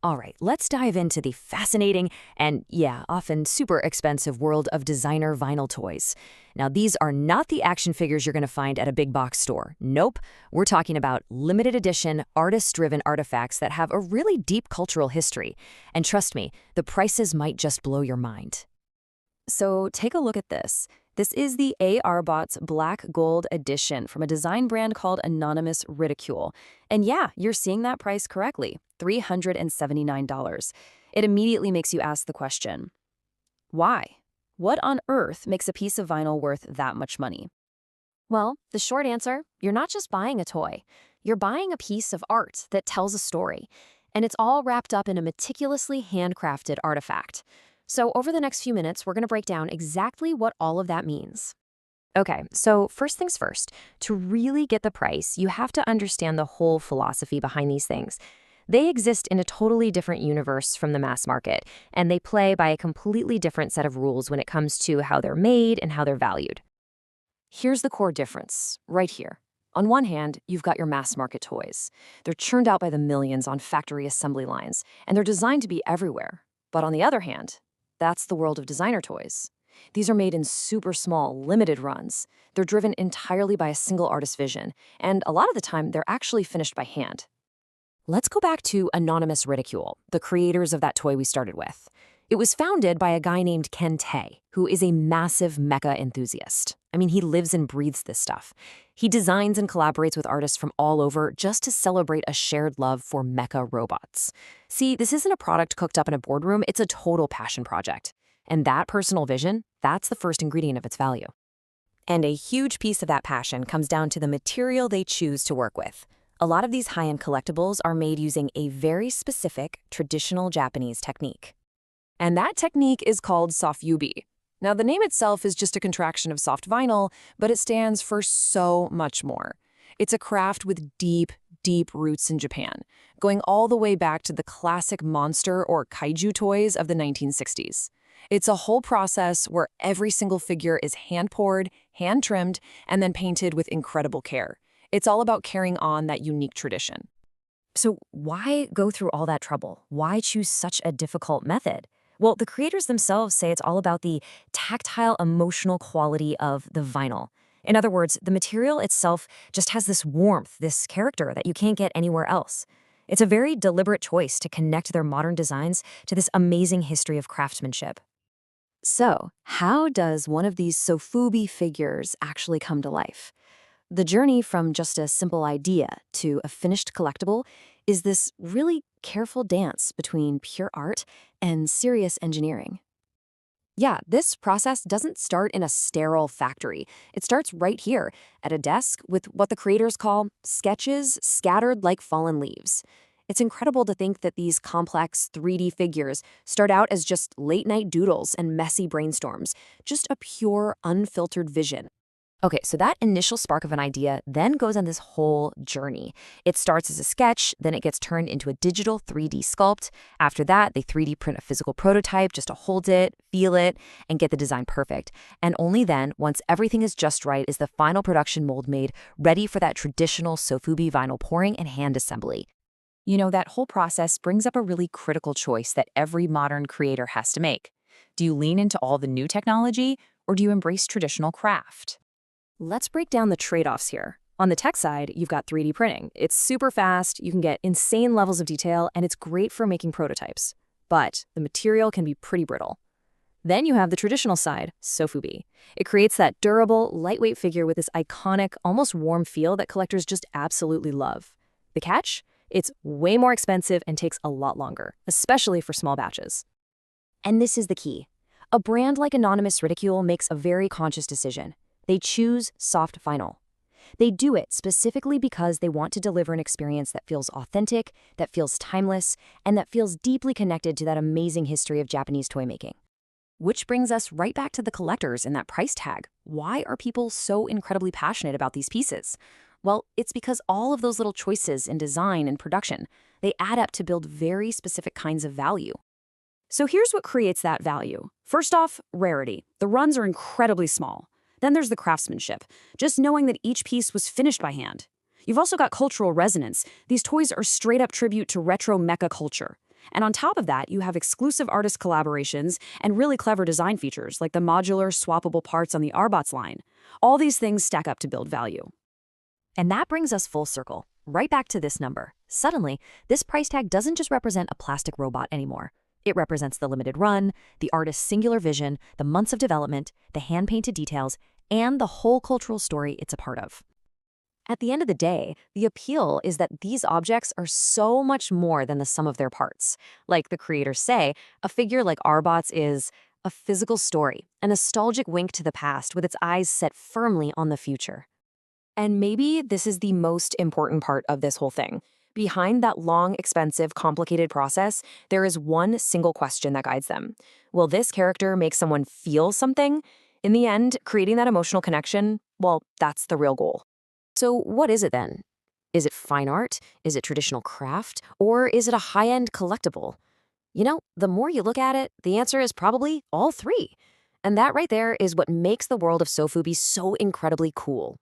All right, let's dive into the fascinating and, yeah, often super expensive world of designer vinyl toys. Now, these are not the action figures you're going to find at a big box store. Nope. We're talking about limited edition, artist-driven artifacts that have a really deep cultural history. And trust me, the prices might just blow your mind. So take a look at this. This is the ARBOTS Black Gold Edition from a design brand called Anonymous Ridicule. And yeah, you're seeing that price correctly, $379. It immediately makes you ask the question, why? What on earth makes a piece of vinyl worth that much money? Well, the short answer, you're not just buying a toy. You're buying a piece of art that tells a story. And it's all wrapped up in a meticulously handcrafted artifact. So over the next few minutes, we're going to break down exactly what all of that means. Okay, so first things first, to really get the price, you have to understand the whole philosophy behind these things. They exist in a totally different universe from the mass market, and they play by a completely different set of rules when it comes to how they're made and how they're valued. Here's the core difference, right here. On one hand, you've got your mass market toys. They're churned out by the millions on factory assembly lines, and they're designed to be everywhere. But on the other hand, that's the world of designer toys. These are made in super small, limited runs. They're driven entirely by a single artist's vision, and a lot of the time, they're actually finished by hand. Let's go back to Anonymous Ridicule, the creators of that toy we started with. It was founded by a guy named Ken Tay, who is a massive Mecha enthusiast. I mean, he lives and breathes this stuff. He designs and collaborates with artists from all over just to celebrate a shared love for mecha robots. See, this isn't a product cooked up in a boardroom, it's a total passion project. And that personal vision, that's the first ingredient of its value. And a huge piece of that passion comes down to the material they choose to work with. A lot of these high-end collectibles are made using a very specific, traditional Japanese technique. And that technique is called Sofubi. Now, the name itself is just a contraction of soft vinyl, but it stands for so much more. It's a craft with deep, deep roots in Japan, going all the way back to the classic monster or kaiju toys of the 1960s. It's a whole process where every single figure is hand-poured, hand-trimmed, and then painted with incredible care. It's all about carrying on that unique tradition. So why go through all that trouble? Why choose such a difficult method? Well, the creators themselves say it's all about the tactile, emotional quality of the vinyl. In other words, the material itself just has this warmth, this character that you can't get anywhere else. It's a very deliberate choice to connect their modern designs to this amazing history of craftsmanship. So, how does one of these Sofubi figures actually come to life? The journey from just a simple idea to a finished collectible is this really careful dance between pure art and serious engineering. Yeah, this process doesn't start in a sterile factory. It starts right here, at a desk with what the creators call sketches scattered like fallen leaves. It's incredible to think that these complex 3D figures start out as just late-night doodles and messy brainstorms, just a pure, unfiltered vision. Okay, so that initial spark of an idea then goes on this whole journey. It starts as a sketch, then it gets turned into a digital 3D sculpt. After that, they 3D print a physical prototype just to hold it, feel it, and get the design perfect. And only then, once everything is just right, is the final production mold made, ready for that traditional Sofubi vinyl pouring and hand assembly. You know, that whole process brings up a really critical choice that every modern creator has to make. Do you lean into all the new technology, or do you embrace traditional craft? Let's break down the trade-offs here. On the tech side, you've got 3D printing. It's super fast, you can get insane levels of detail, and it's great for making prototypes. But the material can be pretty brittle. Then you have the traditional side, Sofubi. It creates that durable, lightweight figure with this iconic, almost warm feel that collectors just absolutely love. The catch? It's way more expensive and takes a lot longer, especially for small batches. And this is the key. A brand like Anonymous Ridicule makes a very conscious decision. They choose soft vinyl. They do it specifically because they want to deliver an experience that feels authentic, that feels timeless, and that feels deeply connected to that amazing history of Japanese toy making. Which brings us right back to the collectors and that price tag. Why are people so incredibly passionate about these pieces? Well, it's because all of those little choices in design and production, they add up to build very specific kinds of value. So here's what creates that value. First off, rarity. The runs are incredibly small. Then there's the craftsmanship, just knowing that each piece was finished by hand. You've also got cultural resonance. These toys are straight-up tribute to retro mecha culture. And on top of that, you have exclusive artist collaborations and really clever design features like the modular, swappable parts on the ARBOTS line. All these things stack up to build value. And that brings us full circle, right back to this number. Suddenly, this price tag doesn't just represent a plastic robot anymore. It represents the limited run, the artist's singular vision, the months of development, the hand-painted details, and the whole cultural story it's a part of. At the end of the day, the appeal is that these objects are so much more than the sum of their parts. Like the creators say, a figure like ARBOTS is a physical story, a nostalgic wink to the past with its eyes set firmly on the future. And maybe this is the most important part of this whole thing. Behind that long, expensive, complicated process, there is one single question that guides them. Will this character make someone feel something? In the end, creating that emotional connection, well, that's the real goal. So what is it then? Is it fine art? Is it traditional craft? Or is it a high-end collectible? You know, the more you look at it, the answer is probably all three. And that right there is what makes the world of Sofubi so incredibly cool.